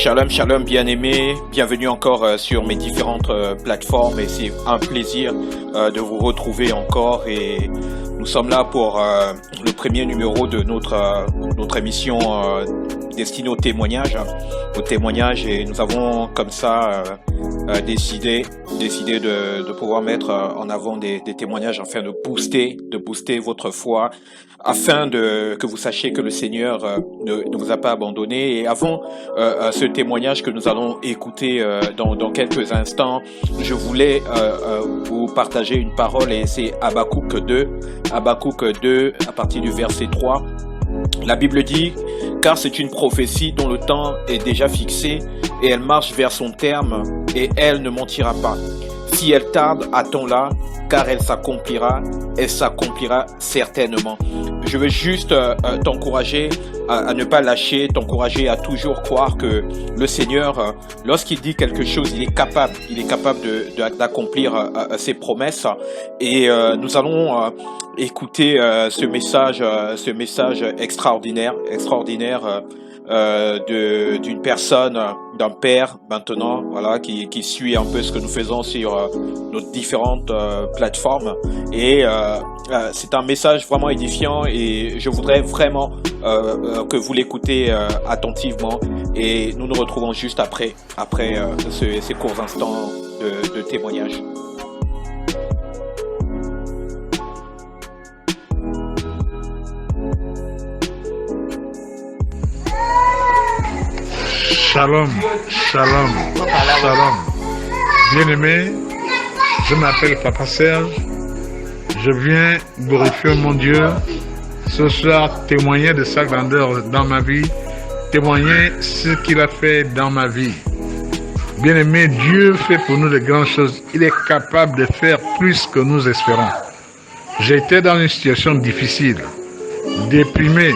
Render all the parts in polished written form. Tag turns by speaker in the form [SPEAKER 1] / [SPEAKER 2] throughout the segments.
[SPEAKER 1] Shalom, shalom, bien-aimés. Bienvenue encore sur mes différentes plateformes et c'est un plaisir de vous retrouver encore et nous sommes là pour le premier numéro de notre émission destinée au témoignage et nous avons comme ça décidé de pouvoir mettre en avant des témoignages afin de booster votre foi, afin que vous sachiez que le Seigneur ne vous a pas abandonné. Et avant ce témoignage que nous allons écouter dans quelques instants, je voulais vous partager une parole et c'est Habakkuk 2, à partir du verset 3. La Bible dit « Car c'est une prophétie dont le temps est déjà fixé et elle marche vers son terme et elle ne mentira pas. Si elle tarde, attends-la, car elle s'accomplira certainement. » Je veux juste t'encourager à ne pas lâcher, t'encourager à toujours croire que le Seigneur, lorsqu'il dit quelque chose, il est capable d'accomplir ses promesses. Et nous allons écouter ce message extraordinaire d'une personne, d'un père maintenant, voilà, qui suit un peu ce que nous faisons sur nos différentes plateformes. Et c'est un message vraiment édifiant et je voudrais vraiment que vous l'écoutez attentivement. Et nous nous retrouvons juste après ces courts instants de témoignage.
[SPEAKER 2] Shalom. Bien-aimé, je m'appelle Papa Serge. Je viens glorifier mon Dieu. Ce soir, témoigner de sa grandeur dans ma vie. Témoigner ce qu'il a fait dans ma vie. Bien-aimé, Dieu fait pour nous de grandes choses. Il est capable de faire plus que nous espérons. J'étais dans une situation difficile. Déprimé,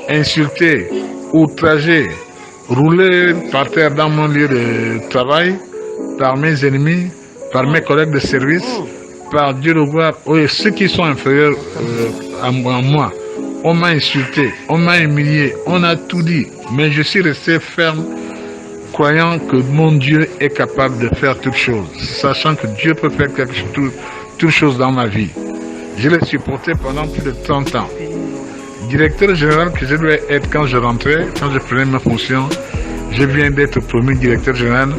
[SPEAKER 2] insulté, outragé, roulé par terre dans mon lieu de travail, par mes ennemis, par mes collègues de service, par Dieu de gloire, ceux qui sont inférieurs à moi. On m'a insulté, on m'a humilié, on a tout dit, mais je suis resté ferme, croyant que mon Dieu est capable de faire toutes choses, sachant que Dieu peut faire toutes choses dans ma vie. Je l'ai supporté pendant plus de 30 ans. Directeur général que je devais être quand je rentrais, quand je prenais ma fonction, je viens d'être promu directeur général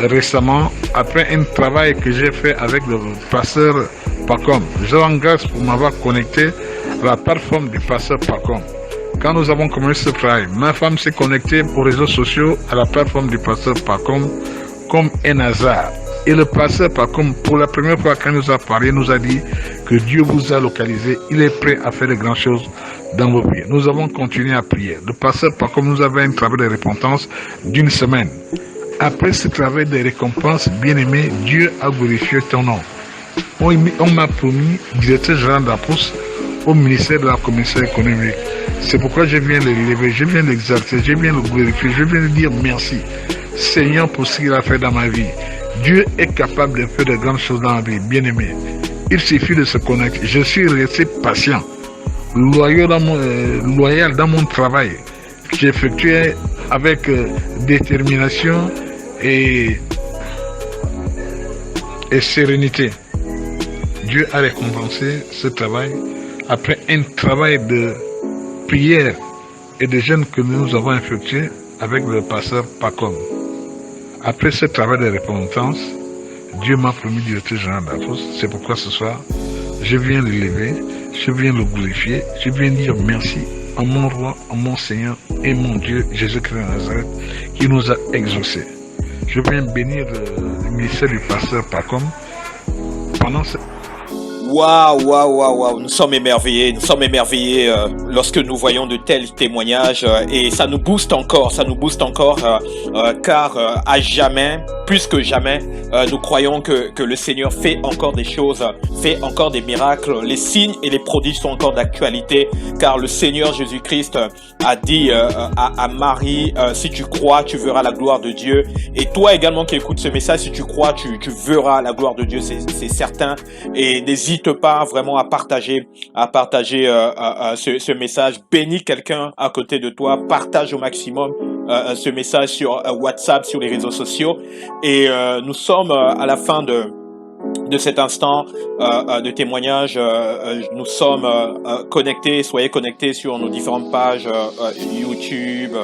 [SPEAKER 2] récemment, après un travail que j'ai fait avec le pasteur Pacom. Je rends grâce pour m'avoir connecté à la plateforme du pasteur Pacom. Quand nous avons commencé ce travail, ma femme s'est connectée aux réseaux sociaux à la plateforme du pasteur Pacom comme un hasard. Et le pasteur Pacom, pour la première fois quand il nous a parlé, nous a dit que Dieu vous a localisé, il est prêt à faire de grandes choses dans vos vies. Nous avons continué à prier. Le pasteur Pacom nous avait un travail de repentance d'une semaine. Après ce travail de récompense, bien-aimé, Dieu a glorifié ton nom. On m'a promis directeur général d'Apos au ministère de la Commission économique. C'est pourquoi je viens de l'élever, je viens de l'exalter, je viens de le glorifier, je viens de dire merci, Seigneur, pour ce qu'il a fait dans ma vie. Dieu est capable de faire de grandes choses dans la vie, bien-aimé. Il suffit de se connecter. Je suis resté patient, loyal dans mon travail. J'effectuais avec détermination et sérénité. Dieu a récompensé ce travail après un travail de prière et de jeûne que nous avons effectué avec le pasteur Pacom. Après ce travail de repentance, Dieu m'a promis directeur général d'Apos. C'est pourquoi ce soir, je viens l'élever, je viens le glorifier, je viens dire merci à mon roi, à mon Seigneur et mon Dieu, Jésus-Christ de Nazareth, qui nous a exaucés. Je viens bénir le ministère du pasteur Pacom pendant ce...
[SPEAKER 1] Waouh, nous sommes émerveillés lorsque nous voyons de tels témoignages et ça nous booste encore car à jamais, plus que jamais, nous croyons que le Seigneur fait encore des choses, fait encore des miracles, les signes et les prodiges sont encore d'actualité car le Seigneur Jésus-Christ a dit à Marie, si tu crois, tu verras la gloire de Dieu. Et toi également qui écoutes ce message, si tu crois, tu verras la gloire de Dieu, c'est certain. Et n'hésite n'hésite pas vraiment à partager ce message. Bénis quelqu'un à côté de toi, partage au maximum ce message sur WhatsApp, sur les réseaux sociaux. Et nous sommes à la fin de cet instant de témoignage. Nous sommes connectés, soyez connectés sur nos différentes pages YouTube,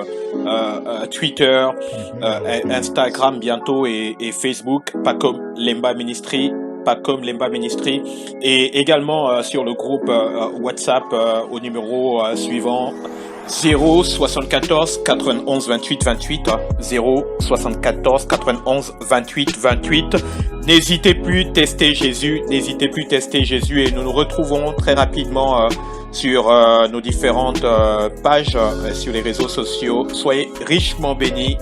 [SPEAKER 1] Twitter, Instagram bientôt et Facebook, pas comme Lemba Ministry, et également sur le groupe WhatsApp au numéro suivant 074 91 28 28 074 91 28 28. N'hésitez plus, tester Jésus, et nous nous retrouvons très rapidement sur nos différentes pages sur les réseaux sociaux. Soyez richement bénis.